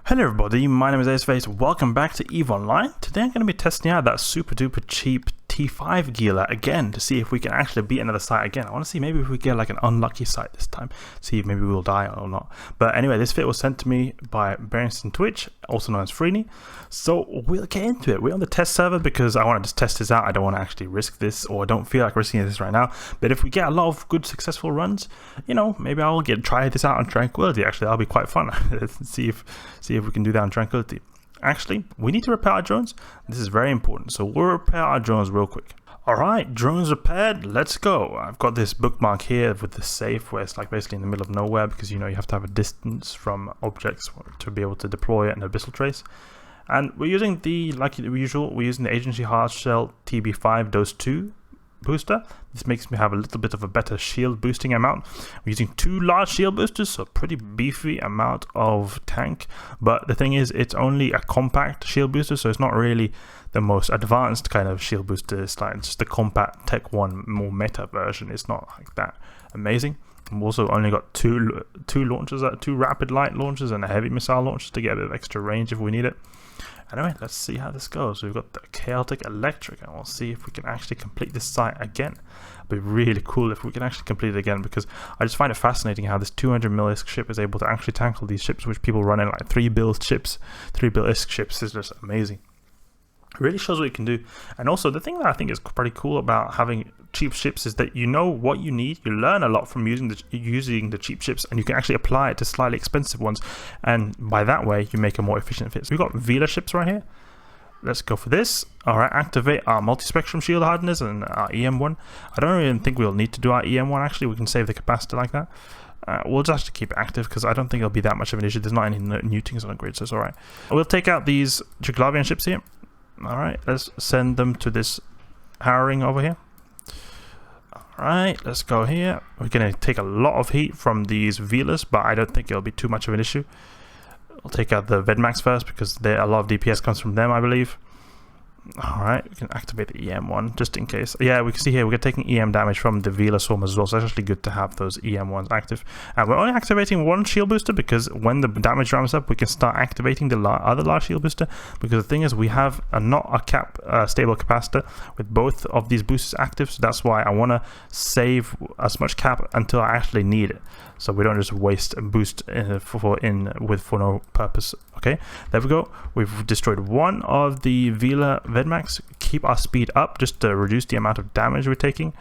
Hello everybody, my name is Aceface. Welcome back to EVE Online. Today I'm going to be testing out that super duper cheap T5 Gila again to see if we can actually beat another site again. I want to see maybe if we get like an unlucky site this time, see if maybe we'll die or not. But anyway, this fit was sent to me by Bergstentwitch, also known as Freany. So we'll get into it. We're on the test server because I want to just test this out. I don't want to actually risk this, or I don't feel like risking this right now. But if we get a lot of good successful runs, you know, maybe I'll try this out on Tranquility. Actually, that'll be quite fun. Let's see if we can do that on Tranquility. Actually, we need to repair our drones. This is very important, so we'll repair our drones real quick. Alright, drones repaired, let's go. I've got this bookmark here with the safe where it's like basically in the middle of nowhere, because you know you have to have a distance from objects to be able to deploy an Abyssal trace. And we're using the, like usual, we're using the Agency Hardshell TB5 Dose 2 booster. This makes me have a little bit of a better shield boosting amount. We're using 2 large shield boosters, so pretty beefy amount of tank. But the thing is, it's only a compact shield booster, so it's not really the most advanced kind of shield booster. It's like just the compact Tech 1 more meta version. It's not like that amazing. We've also only got two launchers, 2 rapid light launchers and a heavy missile launcher to get a bit of extra range if we need it. Anyway, let's see how this goes. We've got the Chaotic Electric, and we'll see if we can actually complete this site again. It'd be really cool if we can actually complete it again, because I just find it fascinating how this 200 mil ISK ship is able to actually tackle these ships, which people run in like 3 bill ships. 3 bill ISK ships is just amazing. It really shows what you can do. And also, the thing that I think is pretty cool about having cheap ships is that you know what you need. You learn a lot from using the cheap ships, and you can actually apply it to slightly expensive ones, and by that way you make a more efficient fit. So we've got Gila ships right here. Let's go for this. Alright, activate our Multispectrum Shield Hardeners and our EM1. I don't even think we'll need to do our EM1 actually. We can save the capacitor like that. We'll just have to keep it active because I don't think it'll be that much of an issue. There's not any new things on the grid, so it's alright. We'll take out these Triglavian ships here. Alright, let's send them to this harrowing over here. Alright, let's go here. We're going to take a lot of heat from these Velas, but I don't think it'll be too much of an issue. I'll take out the Vedmax first because a lot of DPS comes from them, I believe. Alright, we can activate the EM1 just in case. Yeah, we can see here we're taking EM damage from the Vela Swarm as well, so it's actually good to have those EM1s active. And we're only activating 1 shield booster because when the damage ramps up, we can start activating the other large shield booster. Because the thing is, we have not a stable capacitor with both of these boosters active, so that's why I want to save as much cap until I actually need it, so we don't just waste a boost for no purpose. Okay, there we go. We've destroyed 1 of the Vela Vedmax. Keep our speed up just to reduce the amount of damage we're taking.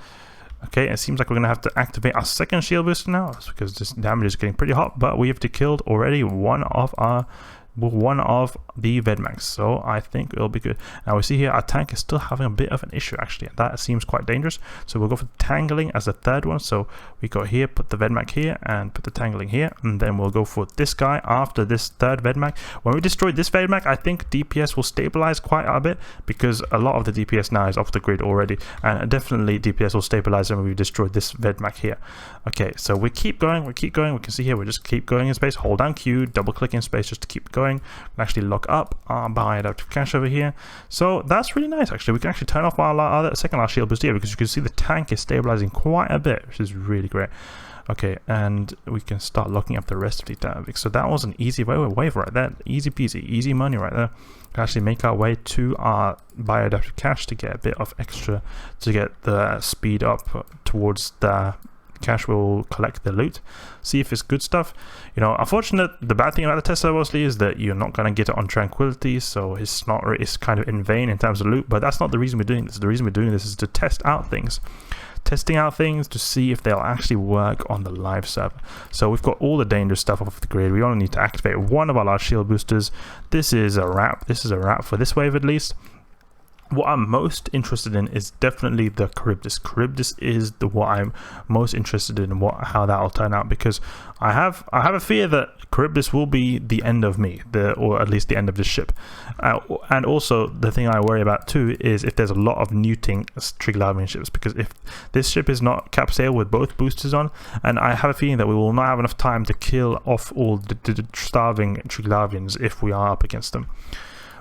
Okay, it seems like we're going to have to activate our second shield booster now. That's because this damage is getting pretty hot, but we have killed already one of the Vedmax, so I think it'll be good. Now we see here our tank is still having a bit of an issue actually, and that seems quite dangerous, so we'll go for tangling as the third one. So we go here, put the Vedmac here, and put the tangling here, and then we'll go for this guy after this third Vedmac. When we destroy this Vedmac, I think DPS will stabilize quite a bit, because a lot of the DPS now is off the grid already, and definitely DPS will stabilize when we destroy this Vedmac here. Okay, so we keep going, we can see here we just keep going in space, hold down Q, double click in space just to keep going. We can actually lock up our bioadaptive cache over here, so that's really nice. Actually, we can actually turn off our second last shield boost here, because you can see the tank is stabilizing quite a bit, which is really great. Okay, and we can start locking up the rest of the dynamics. So that was an easy wave right there, easy peasy, easy money right there. We can actually make our way to our bioadaptive cache to get a bit of extra, to get the speed up towards the cache. Will collect the loot, see if it's good stuff. You know, the bad thing about the test server mostly is that you're not going to get it on Tranquility, so it's kind of in vain in terms of loot. But that's not the reason we're doing this. The reason we're doing this is to test out things, testing out things to see if they'll actually work on the live server. So we've got all the dangerous stuff off the grid. We only need to activate 1 of our large shield boosters. This is a wrap. This is a wrap for this wave at least. What I'm most interested in is definitely the Charybdis. Charybdis is what I'm most interested in, how that will turn out, because I have a fear that Charybdis will be the end of me, or at least the end of this ship. And also the thing I worry about too is if there's a lot of neuting Triglavian ships, because if this ship is not cap sail with both boosters on, and I have a feeling that we will not have enough time to kill off all the starving Triglavians if we are up against them.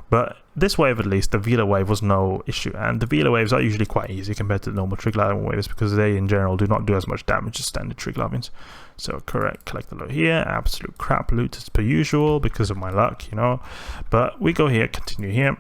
But this wave, at least, the Vela wave was no issue, and the Vela waves are usually quite easy compared to the normal Triglavian waves because they in general do not do as much damage as standard Triglavians. So collect the loot here, absolute crap loot as per usual because of my luck, you know. But we go here, continue here.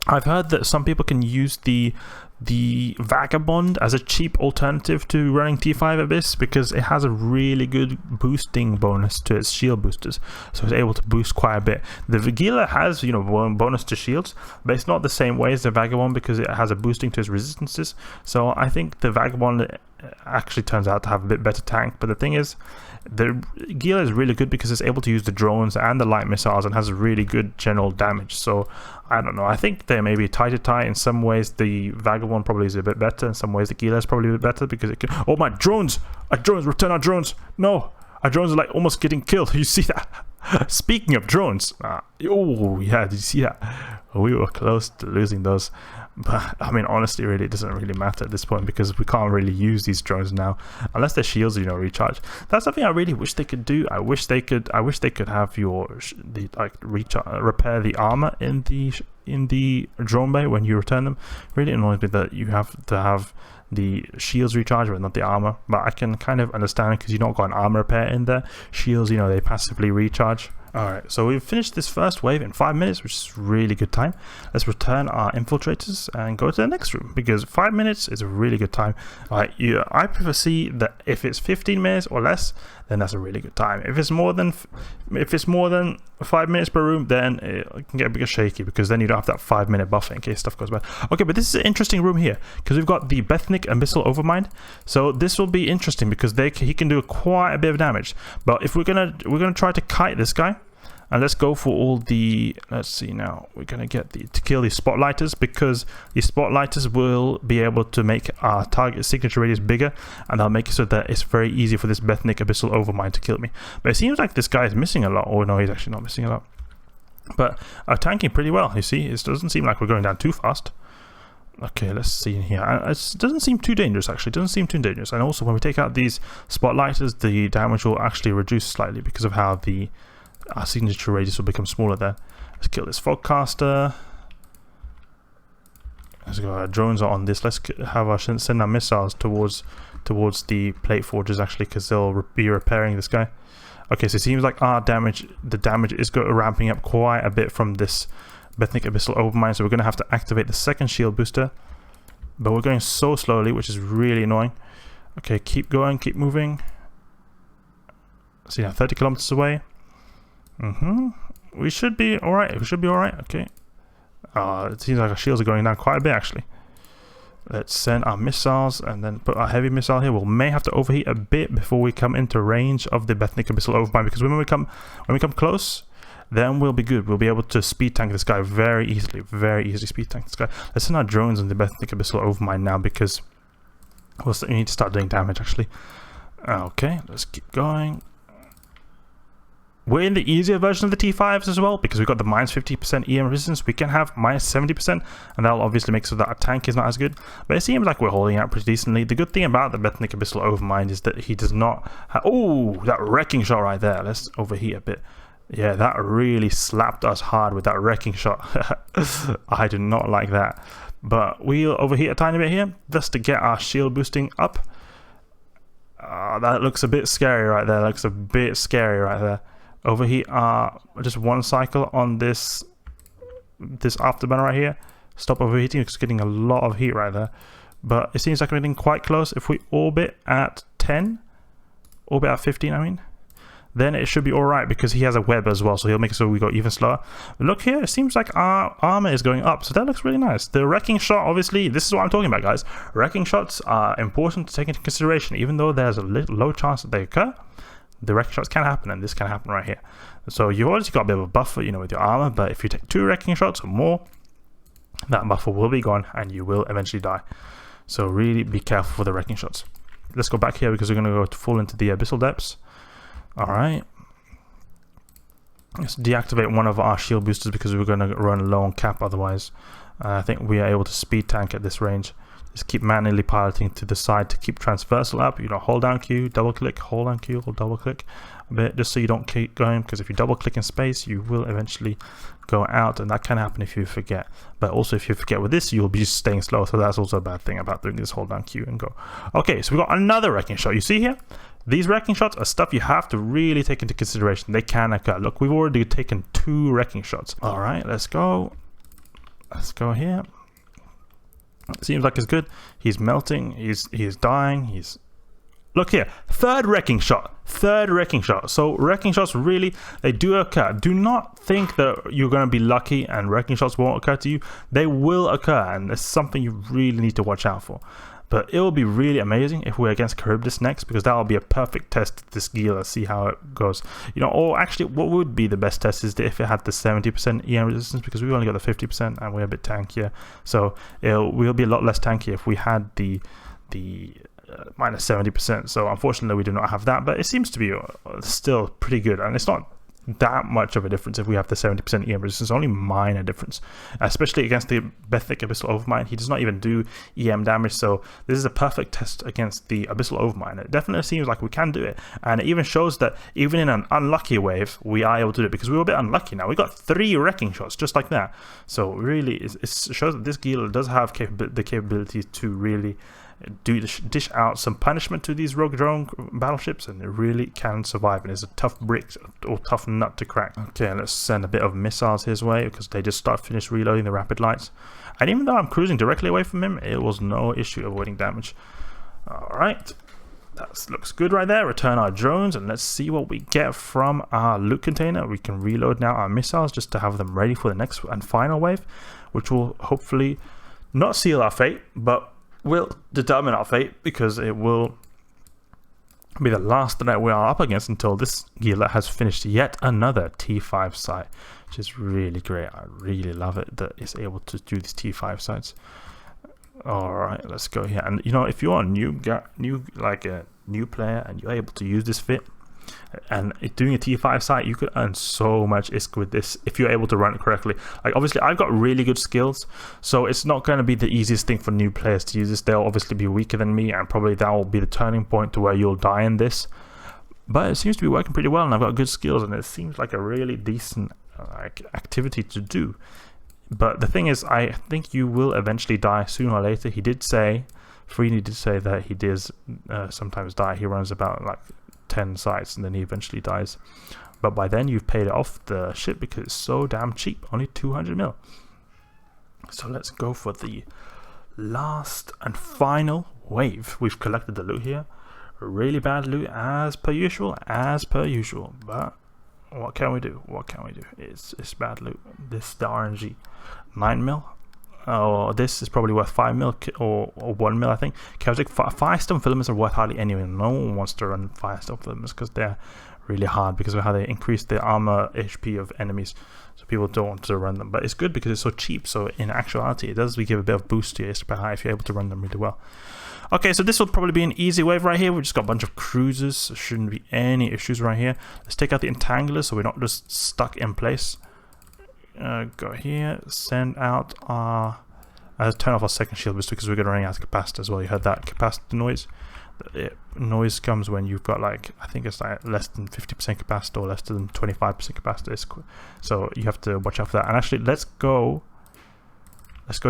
I've heard that some people can use the Vagabond as a cheap alternative to running T5 Abyss because it has a really good boosting bonus to its shield boosters, so it's able to boost quite a bit. The Gila has, you know, one bonus to shields, but it's not the same way as the Vagabond because it has a boosting to its resistances. So I think the Vagabond actually turns out to have a bit better tank. But the thing is, the Gila is really good because it's able to use the drones and the light missiles and has really good general damage. So I don't know, I think they may be tie to tie. In some ways the Vagabond probably is a bit better, in some ways the Gila is probably a bit better because it can... Oh my, drones! Our drones, return our drones! No! Our drones are like almost getting killed. You see that? Speaking of drones, oh yeah, did you see that? We were close to losing those. But I mean, honestly, really, it doesn't really matter at this point because we can't really use these drones now unless their shields, you know, recharge. That's something I really wish they could do. I wish they could have repair the armor in the drone bay when you return them. Really annoys me that you have to have the shields recharge but not the armor. But I can kind of understand because you don't got an armor repair in there. Shields, you know, they passively recharge. Alright, so we've finished this first wave in 5 minutes, which is really good time. Let's return our infiltrators and go to the next room because 5 minutes is a really good time. Alright, I prefer see that if it's 15 minutes or less, then that's a really good time. If it's more than 5 minutes per room, then it can get a bit shaky because then you don't have that 5 minute buffer in case stuff goes bad. Okay, but this is an interesting room here because we've got the Bethnic Abyssal Overmind. So this will be interesting because he can do quite a bit of damage. But if we're gonna try to kite this guy. And let's go for all the, let's see now, we're going to get to kill these spotlighters because the spotlighters will be able to make our target signature radius bigger, and they'll make it so that it's very easy for this Bethnic Abyssal Overmind to kill me. But it seems like this guy is missing a lot. Oh no, he's actually not missing a lot. But tanking pretty well, you see. It doesn't seem like we're going down too fast. Okay, let's see in here. It doesn't seem too dangerous, actually. It doesn't seem too dangerous. And also, when we take out these spotlighters, the damage will actually reduce slightly because of how our signature radius will become smaller there. Let's kill this fogcaster. Let's go. Our drones are on this. Let's have send our missiles towards the plate forges actually, because they'll be repairing this guy. Okay, so it seems like the damage is ramping up quite a bit from this Bethnic Abyssal Overmind. So we're going to have to activate the second shield booster, but we're going so slowly, which is really annoying. Okay, keep going, keep moving. See now, 30 kilometers away. We should be alright. We should be alright. Okay. It seems like our shields are going down quite a bit actually. Let's send our missiles and then put our heavy missile here. We may have to overheat a bit before we come into range of the Bethnic Abyssal Overmind, because when we come close, then we'll be good. We'll be able to speed tank this guy very easily speed tank this guy. Let's send our drones on the Bethnic Abyssal Overmind now because we need to start doing damage actually. Okay, let's keep going. We're in the easier version of the T5s as well because we've got the minus 50% EM resistance. We can have minus 70%, and that'll obviously make so that our tank is not as good. But it seems like we're holding out pretty decently. The good thing about the Bethnic Abyssal Overmind is that he does not have... Oh, that wrecking shot right there. Let's overheat a bit. Yeah, that really slapped us hard with that wrecking shot. I do not like that. But we'll overheat a tiny bit here just to get our shield boosting up. That looks a bit scary right there. That looks a bit scary right there. Overheat just one cycle on this afterburner right here. Stop overheating, it's getting a lot of heat right there. But it seems like we're getting quite close. If we orbit at 10, orbit at 15 I mean, then it should be alright because he has a web as well, so he'll make it so we go even slower. But look here, it seems like our armor is going up, so that looks really nice. The wrecking shot, obviously, this is what I'm talking about, guys. Wrecking shots are important to take into consideration, even though there's a low chance that they occur. The wrecking shots can happen, and this can happen right here. So you've obviously got a bit of a buffer, you know, with your armor, but if you take 2 wrecking shots or more, that buffer will be gone and you will eventually die. So really be careful for the wrecking shots. Let's go back here because we're going to go full into the abyssal depths. Alright. Let's deactivate one of our shield boosters because we're going to run low on cap otherwise. I think we are able to speed tank at this range. Just keep manually piloting to the side to keep transversal up. You know, hold down Q, double click, hold down Q, hold double click. a bit, just so you don't keep going, because if you double click in space, you will eventually go out, and that can happen if you forget. But also if you forget with this, you'll be just staying slow, so that's also a bad thing about doing this hold down Q and go. Okay, so we got another wrecking shot. You see here, these wrecking shots are stuff you have to really take into consideration. They can occur. Look, we've already taken 2 wrecking shots. All right, let's go here. Seems like it's good. He's melting, he's dying, look here, third wrecking shot. So wrecking shots, really, they do occur. Do not think that you're going to be lucky and wrecking shots won't occur to you. They will occur, and it's something you really need to watch out for. But it will be really amazing if we're against Charybdis next, because that will be a perfect test of this Gila, see how it goes. You know, or actually what would be the best test is if it had the 70% EM resistance, because we've only got the 50% and we're a bit tankier. So we'll be a lot less tanky if we had the minus 70%. So unfortunately we do not have that, but it seems to be still pretty good, and it's not that much of a difference if we have the 70% EM resistance. Only minor difference, especially against the Bethic Abyssal Overmind. He does not even do EM damage, so this is a perfect test against the Abyssal Overmind. It definitely seems like we can do it, and it even shows that even in an unlucky wave we are able to do it, because we were a bit unlucky. Now we got 3 wrecking shots just like that, so really it shows that this Gila does have the capability to really dish out some punishment to these rogue drone battleships, and it really can survive, and it's a tough brick or tough nut to crack. Okay, let's send a bit of missiles his way, because they just finished reloading the rapid lights, and even though I'm cruising directly away from him, it was no issue avoiding damage. Alright, that looks good right there. Return our drones, and let's see what we get from our loot container. We can reload now our missiles just to have them ready for the next and final wave, which will hopefully not seal our fate, but will determine our fate, because it will be the last that we are up against until this Gila has finished yet another T5 site, which is really great. I really love it that it's able to do these T5 sites. Alright, let's go here. And you know, if you're a new player and you're able to use this fit and doing a T5 site, you could earn so much ISK with this if you're able to run it correctly. Like, obviously I've got really good skills, so it's not going to be the easiest thing for new players to use this. They'll obviously be weaker than me, and probably that will be the turning point to where you'll die in this. But it seems to be working pretty well, and I've got good skills, and it seems like a really decent activity to do. But the thing is, I think you will eventually die sooner or later. He did say, Freany did say that he does sometimes die. He runs about like 10 sites and then he eventually dies, but by then you've paid off the ship because it's so damn cheap, only 200 mil. So let's go for the last and final wave. We've collected the loot here, really bad loot as per usual, but what can we do? It's bad loot. This is the RNG 9 mil. Oh, this is probably worth 5 mil or 1 mil, I think. Chaotic Firestone filaments are worth hardly anything. No one wants to run Firestone filaments because they're really hard because of how they increase the armor HP of enemies. So people don't want to run them. But it's good because it's so cheap. So in actuality, it does give a bit of boost to your SP if you're able to run them really well. Okay, so this will probably be an easy wave right here. We've just got a bunch of cruisers. So shouldn't be any issues right here. Let's take out the entanglers so we're not just stuck in place. Go here, send out our... turn off our second shield booster because we're going to run out of capacitor as well. You heard that capacitor noise? The noise comes when you've got like, I think it's like less than 50% capacitor or less than 25% capacitor. So you have to watch out for that. And actually, let's go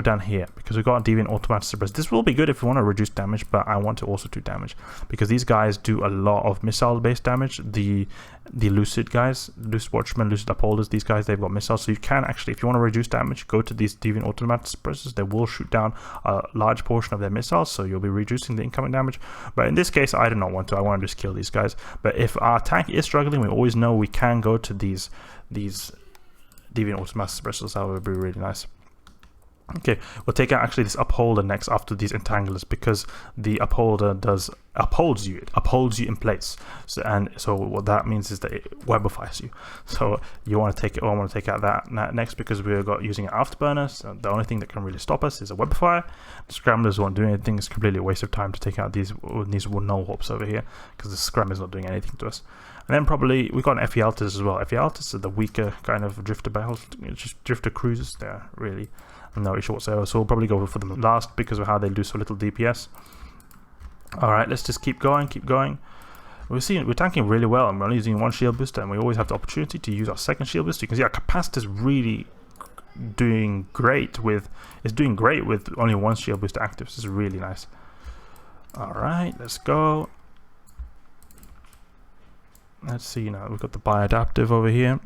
down here because we've got a Deviant Automatic Suppress. This will be good if you want to reduce damage, but I want to also do damage because these guys do a lot of missile-based damage. The Lucid guys, Lucid Watchmen, Lucid Upholders, these guys, they've got missiles. So you can actually, if you want to reduce damage, go to these Deviant Automatic Suppressors. They will shoot down a large portion of their missiles, so you'll be reducing the incoming damage. But in this case, I do not want to. I want to just kill these guys. But if our tank is struggling, we always know we can go to these Deviant Automatic Suppressors. That would be really nice. Okay, we'll take out actually this upholder next after these entanglers because the upholder upholds you in place. So what that means is that it webifies you. So you want to take it. I want to take out that next because we've got using an afterburner. So the only thing that can really stop us is a webifier. The scramblers won't do anything. It's completely a waste of time to take out these null warps over here because the scram is not doing anything to us. And then probably we've got an FE Altis as well. FE Altis are the weaker kind of drifter battles, just drifter cruisers. They're really no issue whatsoever, so we'll probably go for them last because of how they do so little DPS. Alright, let's just keep going. we're tanking really well, and we're only using one shield booster, and we always have the opportunity to use our second shield booster. You can see our Capacitor is really doing great with only one shield booster active. This is really nice. All right, let's go. Let's see now. We've got the bioadaptive over here.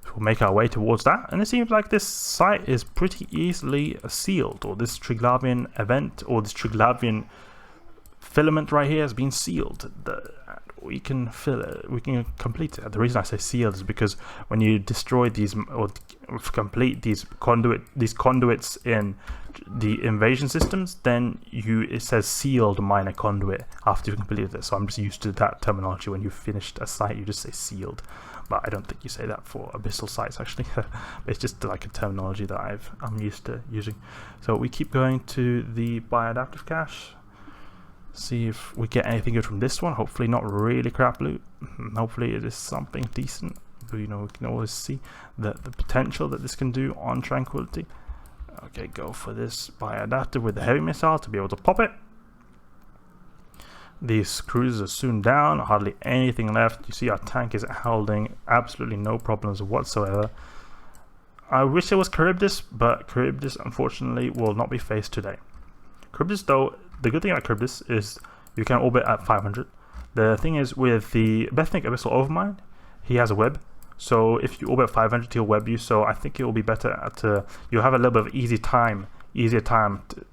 We'll make our way towards that, and it seems like this site is pretty easily sealed, or this Triglavian event, or this Triglavian filament right here has been sealed. We can fill it, we can complete it. The reason I say sealed is because when you destroy these or complete these conduits in the invasion systems, then it says sealed minor conduit after you've completed it. So I'm just used to that terminology. When you've finished a site, you just say sealed, but I don't think you say that for abyssal sites actually. It's just like a terminology that I'm used to using. So we keep going to the bioadaptive cache. See if we get anything good from this one. Hopefully not really crap loot. Hopefully it is something decent. But you know, we can always see the potential that this can do on Tranquility. Okay, go for this bioadaptive with the heavy missile to be able to pop it. These cruisers are soon down, hardly anything left. You see our tank is holding absolutely no problems whatsoever. I wish it was Charybdis, but Charybdis unfortunately will not be faced today. Charybdis though, the good thing about Charybdis is you can orbit at 500. The thing is with the Bethnic Abyssal Overmind, he has a web. So if you orbit at 500, he'll web you. So I think it will be better you'll have a little bit of easier time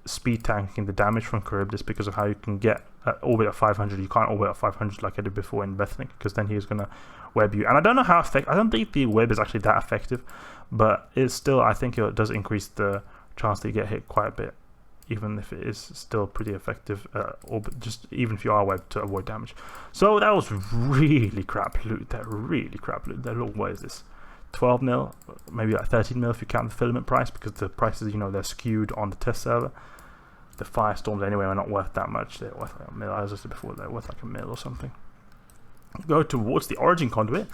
speed tanking the damage from Charybdis because of how you can get orbit at 500. You can't orbit at 500 like I did before in Bethnic, because then he's gonna web you. And I don't know how effective. I don't think the web is actually that effective, but it's still, I think it does increase the chance that you get hit quite a bit, even if it is still pretty effective, or just even if you are webbed to avoid damage. So that was really crap loot. Look, what is this? 12 mil, maybe like 13 mil if you count the filament price, because the prices, you know, they're skewed on the test server. The firestorms anyway are not worth that much. They're worth like a mil. As I said before, they're worth like a mil or something. Go towards the origin conduit,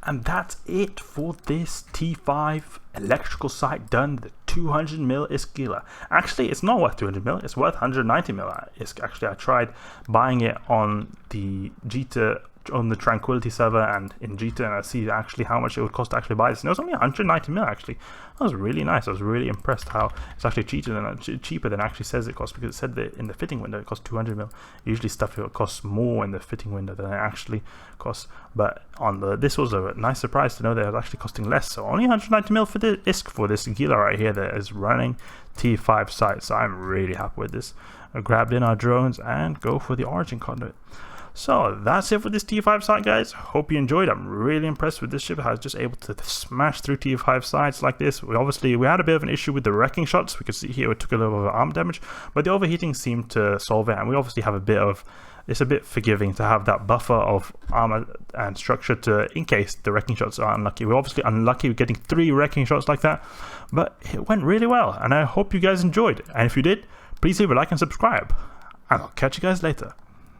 and that's it for this T5 electrical site done. The 200 mil is Gila. Actually, it's not worth 200 mil. It's worth 190 mil. Actually, I tried buying it on the Jita, on the Tranquility server and in Jita, and I see actually how much it would cost to actually buy this, and it was only 190 mil actually. That was really nice. I was really impressed how it's actually cheaper than it actually says it costs, because it said that in the fitting window it costs 200 mil. Usually stuff costs more in the fitting window than it actually costs, but on this was a nice surprise to know that it was actually costing less. So only 190 mil for the ISK for this Gila right here that is running T5 site. So I'm really happy with this. I grabbed in our drones and go for the origin conduit. So that's it for this T5 site, guys. Hope you enjoyed. I'm really impressed with this ship. I was just able to smash through T5 sites like this. We had a bit of an issue with the wrecking shots. We could see here it took a little bit of arm damage, but the overheating seemed to solve it, and we obviously have it's a bit forgiving to have that buffer of armor and structure in case the wrecking shots are unlucky. We're obviously unlucky with getting 3 wrecking shots like that, but it went really well, and I hope you guys enjoyed. And if you did, please leave a like and subscribe, and I'll catch you guys later.